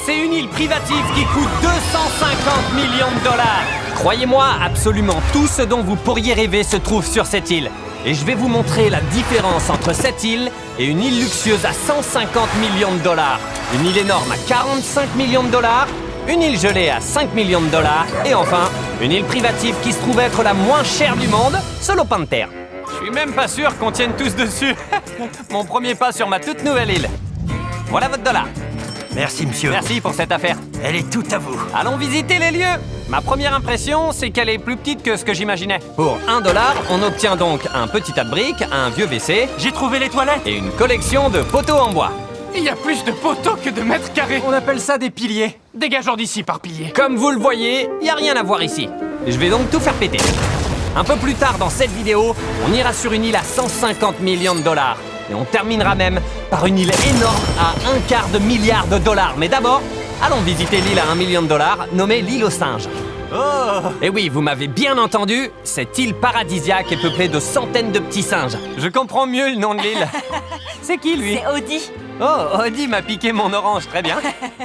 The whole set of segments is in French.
C'est une île privative qui coûte 250 millions de dollars. Croyez-moi, absolument tout ce dont vous pourriez rêver se trouve sur cette île. Et je vais vous montrer la différence entre cette île et une île luxueuse à 150 millions de dollars. Une île énorme à 45 millions de dollars. Une île gelée à 5 millions de dollars. Et enfin, une île privative qui se trouve être la moins chère du monde, Solo Panther. Je suis même pas sûr qu'on tienne tous dessus. Mon premier pas sur ma toute nouvelle île. Voilà votre dollar. Merci, monsieur. Merci pour cette affaire. Elle est toute à vous. Allons visiter les lieux. Ma première impression, c'est qu'elle est plus petite que ce que j'imaginais. Pour 1 dollar, on obtient donc un petit tas de briques, un vieux WC J'ai trouvé les toilettes. et une collection de poteaux en bois. Il y a plus de poteaux que de mètres carrés. On appelle ça des piliers. Dégageons d'ici par pilier. Comme vous le voyez, il n'y a rien à voir ici. Je vais donc tout faire péter. Un peu plus tard dans cette vidéo, on ira sur une île à 150 millions de dollars. Et on terminera même par une île énorme à 1/4 milliard de dollars. Mais d'abord, allons visiter l'île à 1 million de dollars, nommée l'île aux singes. Oh! Et oui, vous m'avez bien entendu, cette île paradisiaque est peuplée de centaines de petits singes. Je comprends mieux le nom de l'île. C'est qui, lui? C'est Audi. Oh, Audi m'a piqué mon orange, très bien.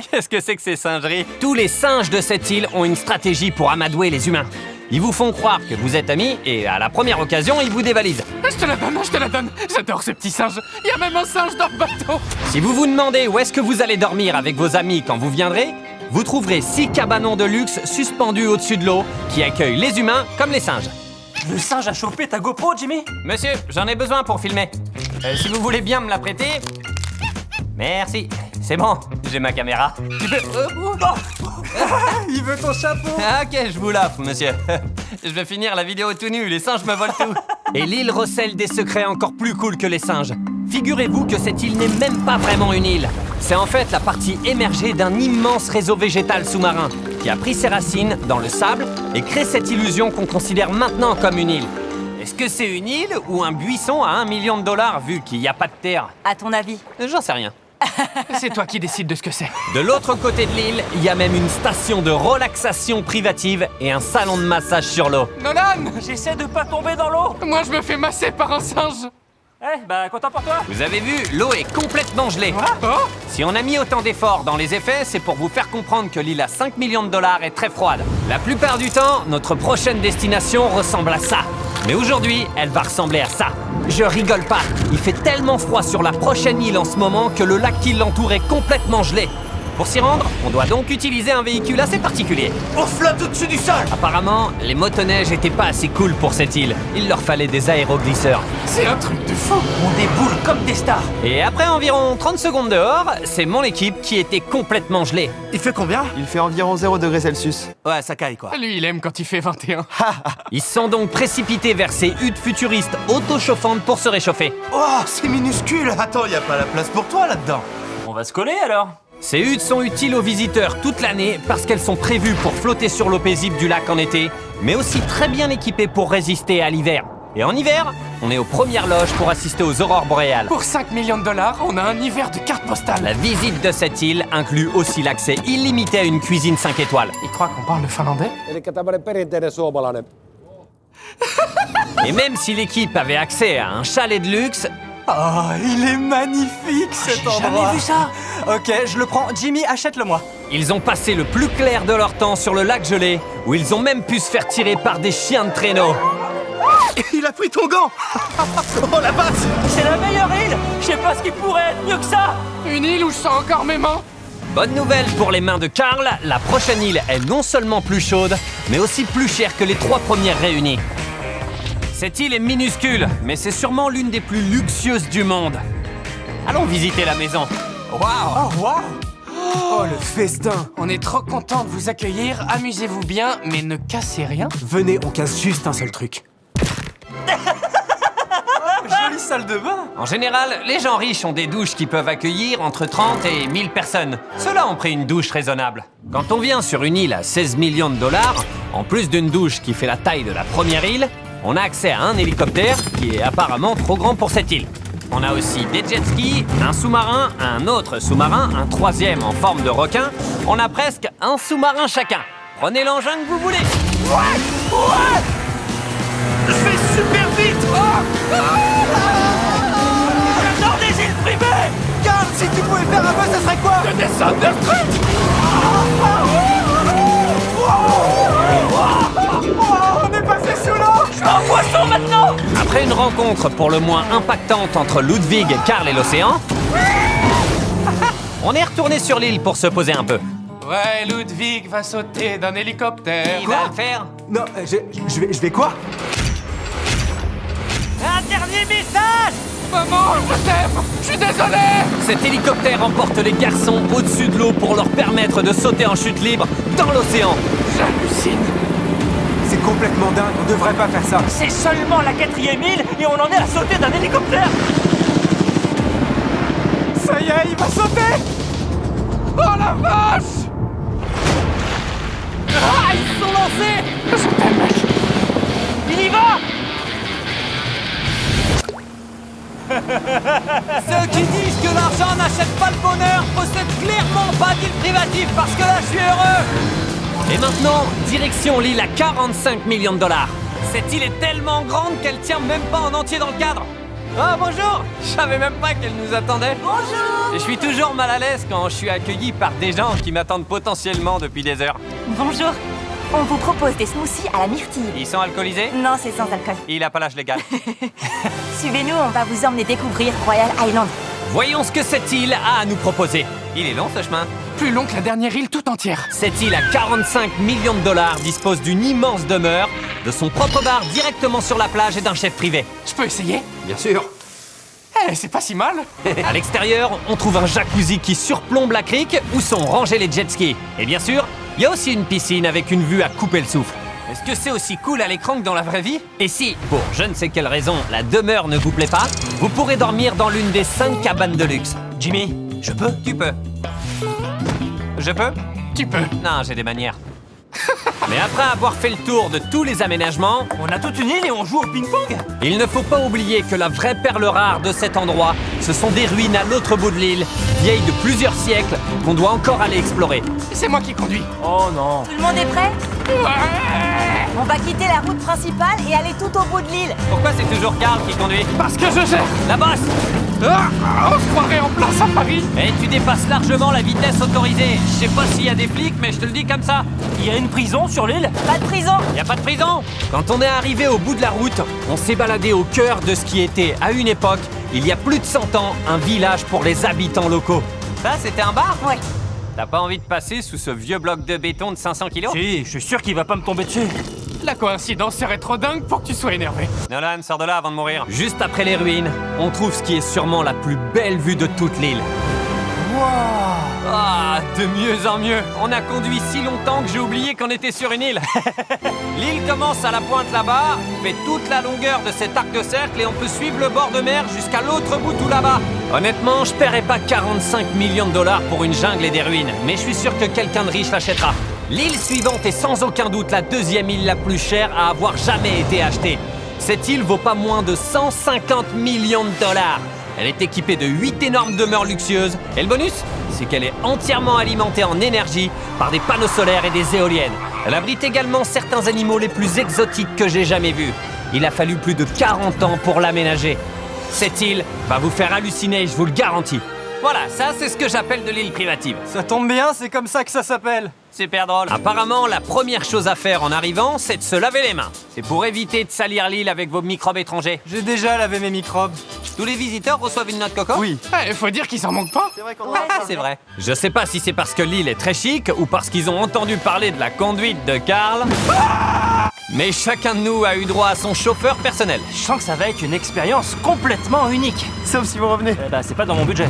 Qu'est-ce que c'est que ces singeries? Tous les singes de cette île ont une stratégie pour amadouer les humains. Ils vous font croire que vous êtes amis et à la première occasion, ils vous dévalisent. Je te la donne, je te la donne. J'adore ces petits singes. Il y a même un singe dans le bateau. Si vous vous demandez où est-ce que vous allez dormir avec vos amis quand vous viendrez, vous trouverez 6 cabanons de luxe suspendus au-dessus de l'eau qui accueillent les humains comme les singes. Le singe a chopé ta GoPro, Jimmy. Monsieur, j'en ai besoin pour filmer. Si vous voulez bien me la prêter... Merci. C'est bon, j'ai ma caméra. Tu peux... Il veut ton chapeau. Ah, ok, je vous l'offre, monsieur. Je vais finir la vidéo tout nu, les singes me volent tout. Et l'île recèle des secrets encore plus cool que les singes. Figurez-vous que cette île n'est même pas vraiment une île. C'est en fait la partie émergée d'un immense réseau végétal sous-marin qui a pris ses racines dans le sable et crée cette illusion qu'on considère maintenant comme une île. Est-ce que c'est une île ou un buisson à 1 million de dollars vu qu'il n'y a pas de terre? À ton avis? J'en sais rien. C'est toi qui décides de ce que c'est. De l'autre côté de l'île, il y a même une station de relaxation privative et un salon de massage sur l'eau. Nolan! J'essaie de pas tomber dans l'eau. Moi, je me fais masser par un singe. Content pour toi. Vous avez vu, l'eau est complètement gelée. Oh! Si on a mis autant d'efforts dans les effets, c'est pour vous faire comprendre que l'île à 5 millions de dollars est très froide. La plupart du temps, notre prochaine destination ressemble à ça. Mais aujourd'hui, elle va ressembler à ça. Je rigole pas, il fait tellement froid sur la prochaine île en ce moment que le lac qui l'entoure est complètement gelé. Pour s'y rendre, on doit donc utiliser un véhicule assez particulier. On flotte au-dessus du sol! Apparemment, les motoneiges étaient pas assez cool pour cette île. Il leur fallait des aéroglisseurs. C'est un truc de fou. On déboule comme des stars. Et après environ 30 secondes dehors, c'est mon équipe qui était complètement gelée. Il fait combien? Il fait environ 0 degrés Celsius. Ouais, ça caille, quoi. Lui, il aime quand il fait 21. Ils se sont donc précipités vers ces huttes futuristes auto-chauffantes pour se réchauffer. Oh, c'est minuscule! Attends, y a pas la place pour toi, là-dedans. On va se coller alors. Ces huttes sont utiles aux visiteurs toute l'année parce qu'elles sont prévues pour flotter sur l'eau paisible du lac en été, mais aussi très bien équipées pour résister à l'hiver. Et en hiver, on est aux premières loges pour assister aux aurores boréales. Pour 5 millions de dollars, on a un hiver de carte postale. La visite de cette île inclut aussi l'accès illimité à une cuisine 5 étoiles. Il croit qu'on parle le finlandais? Elikkä tämmönen perinteinen suomalainen. Et même si l'équipe avait accès à un chalet de luxe, Oh, il est magnifique cet endroit. Jamais vu ça! Ok, je le prends. Jimmy, achète-le-moi. ils ont passé le plus clair de leur temps sur le lac gelé, où ils ont même pu se faire tirer par des chiens de traîneau. Il a pris ton gant! Oh, la vache! C'est la meilleure île. Je sais pas ce qui pourrait être mieux que ça. Une île où je sens encore mes mains. Bonne nouvelle pour les mains de Karl, la prochaine île est non seulement plus chaude, mais aussi plus chère que les 3 premières réunies. Cette île est minuscule, mais c'est sûrement l'une des plus luxueuses du monde. Allons visiter la maison. Waouh! Oh, waouh. Oh, le festin. On est trop content de vous accueillir. Amusez-vous bien, mais ne cassez rien. Venez, on casse juste un seul truc. Jolie salle de bain. En général, les gens riches ont des douches qui peuvent accueillir entre 30 et 1000 personnes. Ceux-là ont pris une douche raisonnable. Quand on vient sur une île à 16 millions de dollars, en plus d'une douche qui fait la taille de la première île, on a accès à un hélicoptère qui est apparemment trop grand pour cette île. On a aussi des jet skis, un sous-marin, un autre sous-marin, un troisième en forme de requin. On a presque un sous-marin chacun. Prenez l'engin que vous voulez. Je vais super vite! Dans des îles privées. Karl, si tu pouvais faire un peu, ça serait quoi? De descendre de truc. Après une rencontre pour le moins impactante entre Ludwig, Karl et l'océan, on est retourné sur l'île pour se poser un peu. Ouais, Ludwig va sauter d'un hélicoptère. Il va le faire. Non, je vais quoi? Un dernier message! Maman, je t'aime. Je suis désolé. Cet hélicoptère emporte les garçons au-dessus de l'eau pour leur permettre de sauter en chute libre dans l'océan. J'hallucine. C'est complètement dingue, on devrait pas faire ça. C'est seulement la 4e île et on en est à sauter d'un hélicoptère! Ça y est, il va sauter! Oh la vache. Ah, ils sont lancés! Je t'aime, mec. Il y va! Ceux qui disent que l'argent n'achète pas le bonheur possèdent clairement pas d'île privative parce que là je suis heureux. Et maintenant, direction l'île à 45 millions de dollars. Cette île est tellement grande qu'elle tient même pas en entier dans le cadre. Ah bonjour! Je savais même pas qu'elle nous attendait. Bonjour! Et je suis toujours mal à l'aise quand je suis accueilli par des gens qui m'attendent potentiellement depuis des heures. Bonjour. On vous propose des smoothies à la myrtille. Ils sont alcoolisés? Non, c'est sans alcool. Il a pas l'âge légal. Suivez-nous, on va vous emmener découvrir Royal Island. Voyons ce que cette île a à nous proposer. Il est long ce chemin. Plus long que la dernière île tout entière. Cette île à 45 millions de dollars dispose d'une immense demeure, de son propre bar directement sur la plage et d'un chef privé. Je peux essayer? Bien sûr. Eh, c'est pas si mal. À l'extérieur, on trouve un jacuzzi qui surplombe la crique où sont rangés les jet skis. Et bien sûr, il y a aussi une piscine avec une vue à couper le souffle. Est-ce que c'est aussi cool à l'écran que dans la vraie vie? Et si, pour je ne sais quelle raison, la demeure ne vous plaît pas, vous pourrez dormir dans l'une des 5 cabanes de luxe. Jimmy, je peux? Tu peux. Je peux? Tu peux. Non, j'ai des manières. Mais après avoir fait le tour de tous les aménagements, On a toute une île et on joue au ping-pong! il ne faut pas oublier que la vraie perle rare de cet endroit, ce sont des ruines à l'autre bout de l'île, vieilles de plusieurs siècles, qu'on doit encore aller explorer. C'est moi qui conduis. Oh non! Tout le monde est prêt? Ouais. On va quitter la route principale et aller tout au bout de l'île. Pourquoi c'est toujours Karl qui conduit? Parce que je gère. La bosse! Ah, on se croirait en place à Paris. Et tu dépasses largement la vitesse autorisée. Je sais pas s'il y a des flics, mais je te le dis comme ça. Il y a une prison sur l'île? Pas de prison. Y a pas de prison. Quand on est arrivé au bout de la route, on s'est baladé au cœur de ce qui était, à une époque, il y a plus de 100 ans, un village pour les habitants locaux. Ça, c'était un bar? Ouais. T'as pas envie de passer sous ce vieux bloc de béton de 500 kilos? Si, je suis sûr qu'il va pas me tomber dessus. La coïncidence serait trop dingue pour que tu sois énervé. Nolan, sors de là avant de mourir. Juste après les ruines, on trouve ce qui est sûrement la plus belle vue de toute l'île. Ah, de mieux en mieux. On a conduit si longtemps que j'ai oublié qu'on était sur une île. L'île commence à la pointe là-bas, fait toute la longueur de cet arc de cercle et on peut suivre le bord de mer jusqu'à l'autre bout tout là-bas. Honnêtement, je paierais pas 45 millions de dollars pour une jungle et des ruines, mais je suis sûr que quelqu'un de riche l'achètera. L'île suivante est sans aucun doute la deuxième île la plus chère à avoir jamais été achetée. Cette île vaut pas moins de 150 millions de dollars. Elle est équipée de 8 énormes demeures luxueuses. Et le bonus, c'est qu'elle est entièrement alimentée en énergie par des panneaux solaires et des éoliennes. Elle abrite également certains animaux les plus exotiques que j'ai jamais vus. Il a fallu plus de 40 ans pour l'aménager. Cette île va vous faire halluciner, je vous le garantis. Voilà, ça c'est ce que j'appelle de l'île privative. Ça tombe bien, c'est comme ça que ça s'appelle. Super drôle. Apparemment, la première chose à faire en arrivant, c'est de se laver les mains. C'est pour éviter de salir l'île avec vos microbes étrangers. J'ai déjà lavé mes microbes. Tous les visiteurs reçoivent une noix de coco? Oui. Il faut dire qu'ils s'en manquent pas. C'est vrai qu'on C'est vrai. Je sais pas si c'est parce que l'île est très chic ou parce qu'ils ont entendu parler de la conduite de Karl. Mais chacun de nous a eu droit à son chauffeur personnel. Je sens que ça va être une expérience complètement unique. Sauf si vous revenez. Eh bah, c'est pas dans mon budget.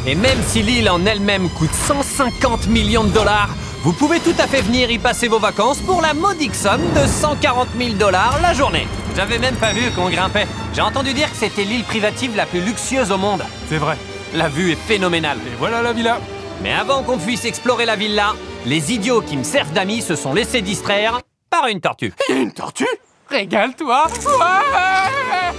Et même si l'île en elle-même coûte 150 millions de dollars, vous pouvez tout à fait venir y passer vos vacances pour la modique somme de 140 000 dollars la journée. J'avais même pas vu qu'on grimpait. J'ai entendu dire que c'était l'île privative la plus luxueuse au monde. C'est vrai. La vue est phénoménale. Et voilà la villa. Mais avant qu'on puisse explorer la villa, les idiots qui me servent d'amis se sont laissés distraire par une tortue. Il y a une tortue? Régale-toi. Ouais.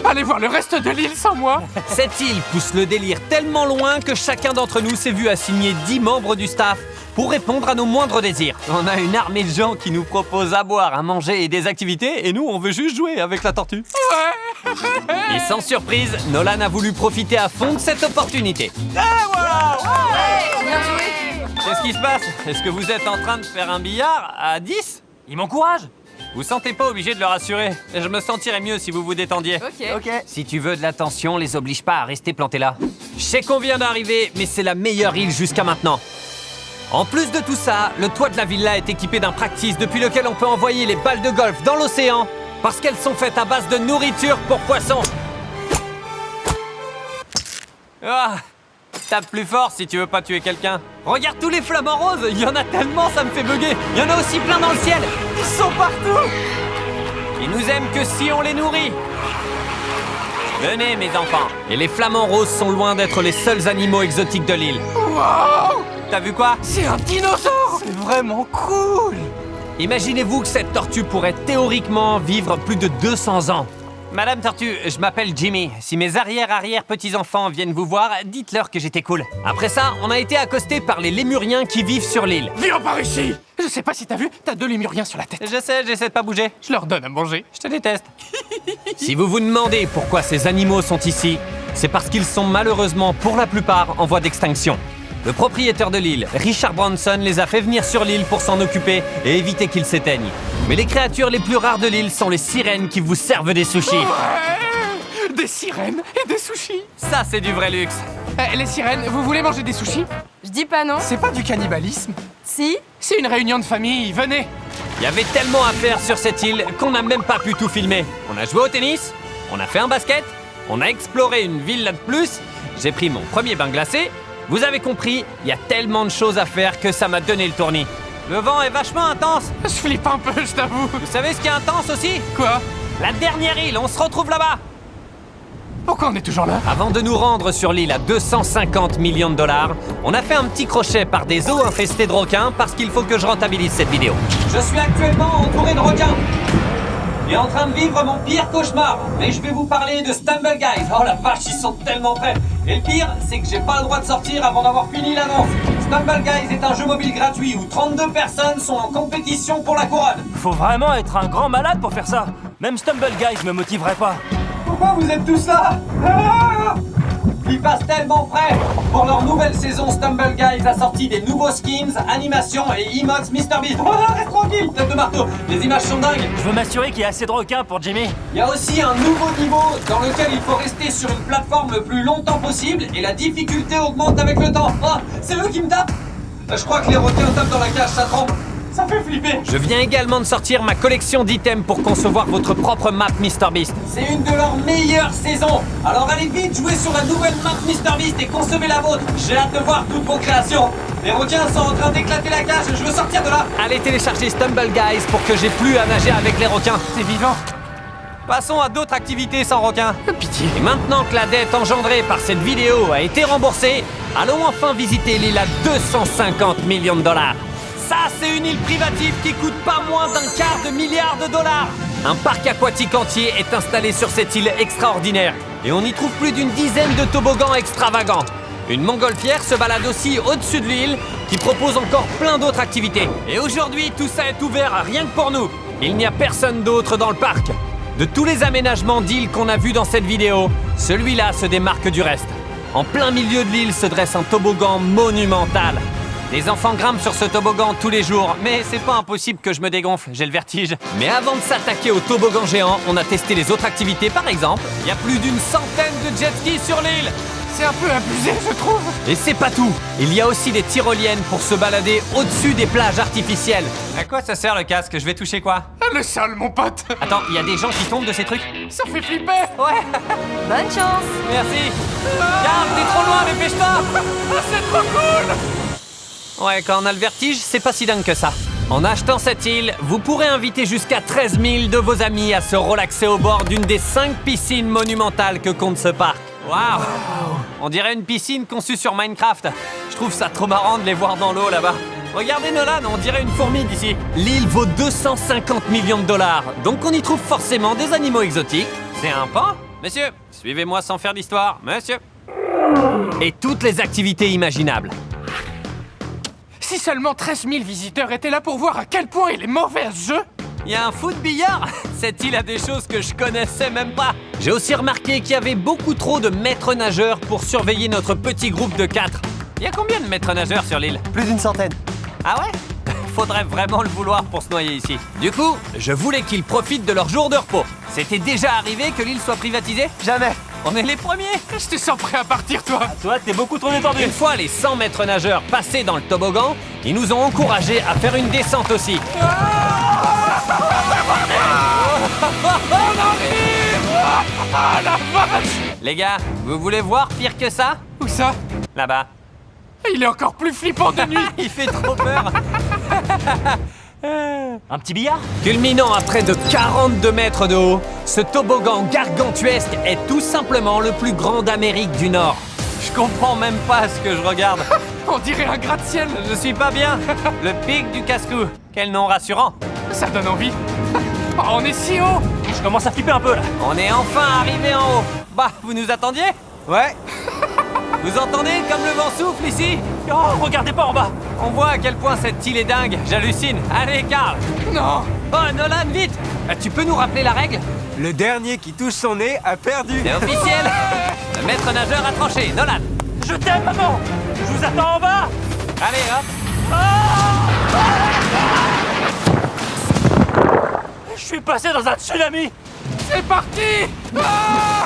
Allez voir le reste de l'île sans moi. Cette île pousse le délire tellement loin que chacun d'entre nous s'est vu assigner 10 membres du staff pour répondre à nos moindres désirs. On a une armée de gens qui nous proposent à boire, à manger et des activités, et nous, on veut juste jouer avec la tortue. Et sans surprise, Nolan a voulu profiter à fond de cette opportunité. Qu'est-ce qui se passe? Est-ce que vous êtes en train de faire un billard à 10? Il m'encourage. Vous sentez pas obligé de le rassurer. Je me sentirais mieux si vous vous détendiez. Ok. Si tu veux de l'attention, les oblige pas à rester plantés là. Je sais qu'on vient d'arriver, mais c'est la meilleure île jusqu'à maintenant. En plus de tout ça, le toit de la villa est équipé d'un practice depuis lequel on peut envoyer les balles de golf dans l'océan parce qu'elles sont faites à base de nourriture pour poissons. Ah, tape plus fort si tu veux pas tuer quelqu'un. Regarde tous les flamants roses, il y en a tellement, ça me fait bugger. Il y en a aussi plein dans le ciel. Ils sont partout. Ils nous aiment que si on les nourrit. Venez mes enfants. Et les flamants roses sont loin d'être les seuls animaux exotiques de l'île. Wow! T'as vu quoi? C'est un dinosaure! C'est vraiment cool. Imaginez-vous que cette tortue pourrait théoriquement vivre plus de 200 ans. Madame Tortue, je m'appelle Jimmy. Si mes arrière-arrière-petits-enfants viennent vous voir, dites-leur que j'étais cool. Après ça, on a été accostés par les lémuriens qui vivent sur l'île. Viens par ici! Je sais pas si t'as vu, t'as 2 lémuriens sur la tête. Je sais, j'essaie de pas bouger. Je leur donne à manger. Je te déteste. Si vous vous demandez pourquoi ces animaux sont ici, c'est parce qu'ils sont malheureusement pour la plupart en voie d'extinction. Le propriétaire de l'île, Richard Branson, les a fait venir sur l'île pour s'en occuper et éviter qu'ils s'éteignent. Mais les créatures les plus rares de l'île sont les sirènes qui vous servent des sushis. Ouais! Des sirènes et des sushis. Ça, c'est du vrai luxe. Les sirènes, vous voulez manger des sushis? Je dis pas non. C'est pas du cannibalisme. Si. C'est une réunion de famille, venez. Il y avait tellement à faire sur cette île qu'on n'a même pas pu tout filmer. On a joué au tennis, on a fait un basket, on a exploré une villa de plus, j'ai pris mon premier bain glacé. Vous avez compris, il y a tellement de choses à faire que ça m'a donné le tournis. Le vent est vachement intense. Je flippe un peu, je t'avoue. Vous savez ce qui est intense aussi? Quoi? La dernière île, on se retrouve là-bas. Pourquoi on est toujours là? Avant de nous rendre sur l'île à 250 millions de dollars, on a fait un petit crochet par des eaux infestées de requins parce qu'il faut que je rentabilise cette vidéo. Je suis actuellement entouré de requins et en train de vivre mon pire cauchemar. Mais je vais vous parler de Stumble Guys. Oh la vache, ils sont tellement prêts. Et le pire, c'est que j'ai pas le droit de sortir avant d'avoir fini l'annonce. Stumble Guys est un jeu mobile gratuit où 32 personnes sont en compétition pour la couronne. Faut vraiment être un grand malade pour faire ça. Même Stumble Guys me motiverait pas. Pourquoi vous êtes tous là? Ils passent tellement près. Pour leur nouvelle saison, Stumble Guys a sorti des nouveaux skins, animations et emotes MrBeast. Oh, reste tranquille, tête de marteau. Les images sont dingues. Je veux m'assurer qu'il y a assez de requins pour Jimmy. Il y a aussi un nouveau niveau dans lequel il faut rester sur une plateforme le plus longtemps possible et la difficulté augmente avec le temps. Oh, c'est eux qui me tapent. Je crois que les requins tapent dans la cage, ça trempe. Ça fait flipper. Je viens également de sortir ma collection d'items pour concevoir votre propre map MrBeast. C'est une de leurs meilleures saisons. Alors allez vite jouer sur la nouvelle map MrBeast et concevez la vôtre. J'ai hâte de voir toutes vos créations. Les requins sont en train d'éclater la cage, je veux sortir de là. Allez télécharger Stumble Guys pour que j'ai plus à nager avec les requins. C'est vivant. Passons à d'autres activités sans requins. Pitié. Et maintenant que la dette engendrée par cette vidéo a été remboursée, allons enfin visiter l'île à 250 millions de dollars. Ça, c'est une île privative qui coûte pas moins d'1/4 milliard de dollars. Un parc aquatique entier est installé sur cette île extraordinaire. Et on y trouve plus d'une dizaine de toboggans extravagants. Une montgolfière se balade aussi au-dessus de l'île, qui propose encore plein d'autres activités. Et aujourd'hui, tout ça est ouvert rien que pour nous. Il n'y a personne d'autre dans le parc. De tous les aménagements d'île qu'on a vus dans cette vidéo, celui-là se démarque du reste. En plein milieu de l'île se dresse un toboggan monumental. Les enfants grimpent sur ce toboggan tous les jours, mais c'est pas impossible que je me dégonfle, j'ai le vertige. Mais avant de s'attaquer au toboggan géant, on a testé les autres activités. Par exemple, il y a plus d'une centaine de jet skis sur l'île. C'est un peu abusé, je trouve. Et c'est pas tout. Il y a aussi des tyroliennes pour se balader au-dessus des plages artificielles. À quoi ça sert le casque? Je vais toucher quoi? Le sol, mon pote. Attends, il y a des gens qui tombent de ces trucs? Ça fait flipper. Ouais, Bonne chance. merci. Garde, t'es trop loin, dépêche-toi. C'est trop cool. Ouais, quand on a le vertige, c'est pas si dingue que ça. En achetant cette île, vous pourrez inviter jusqu'à 13 000 de vos amis à se relaxer au bord d'une des 5 piscines monumentales que compte ce parc. Waouh! On dirait une piscine conçue sur Minecraft. Je trouve ça trop marrant de les voir dans l'eau là-bas. Regardez Nolan, on dirait une fourmi d'ici. L'île vaut 250 millions de dollars, donc on y trouve forcément des animaux exotiques. C'est un pan? Monsieur, suivez-moi sans faire d'histoire, monsieur. Et toutes les activités imaginables. Si seulement 13 000 visiteurs étaient là pour voir à quel point il est mauvais à ce jeu. Il y a un foot billard. Cette île a des choses que je connaissais même pas. J'ai aussi remarqué qu'il y avait beaucoup trop de maîtres nageurs pour surveiller notre petit groupe de 4. Il y a combien de maîtres nageurs sur l'île? Plus d'une centaine. Ah ouais? faudrait vraiment le vouloir pour se noyer ici. Du coup, je voulais qu'ils profitent de leur jour de repos. C'était déjà arrivé que l'île soit privatisée? Jamais. On est les premiers. Je te sens prêt à partir, toi. Toi, t'es beaucoup trop détendu. Une fois les 100 maîtres nageurs passés dans le toboggan, ils nous ont encouragés à faire une descente aussi. Les gars, vous voulez voir pire que ça? Où ça? Là-bas. Il est encore plus flippant de nuit. Il fait trop peur. Un petit billard? Culminant à près de 42 mètres de haut, ce toboggan gargantuesque est tout simplement le plus grand d'Amérique du Nord. Je comprends même pas ce que je regarde. On dirait un gratte-ciel. Je suis pas bien. Le pic du casse-cou. Quel nom rassurant. Ça donne envie. Oh, on est si haut. Je commence à flipper un peu là. On est enfin arrivé en haut. Bah, vous nous attendiez? Ouais. Vous entendez comme le vent souffle ici? Oh, regardez pas en bas. On voit à quel point cette île est dingue. J'hallucine. Allez, Karl. Non. Oh, Nolan, vite. Tu peux nous rappeler la règle? Le dernier qui touche son nez a perdu. C'est officiel. Le maître nageur a tranché. Nolan. Je t'aime, maman. Je vous attends en bas. Allez, hop. Je suis passé dans un tsunami. C'est parti. Ah,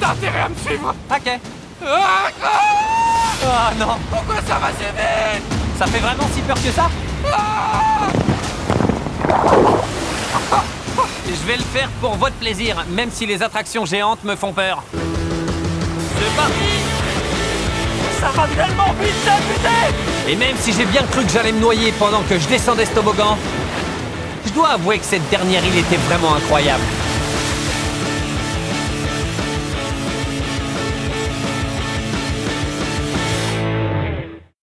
t'as intérêt à me suivre. Ok. Ah, ah, Oh non. pourquoi ça va si vite? Ça fait vraiment si peur que ça? Je vais le faire pour votre plaisir, même si les attractions géantes me font peur. C'est parti! Ça va tellement vite, ça, putain. Et même si j'ai bien cru que j'allais me noyer pendant que je descendais ce toboggan, je dois avouer que cette dernière île était vraiment incroyable.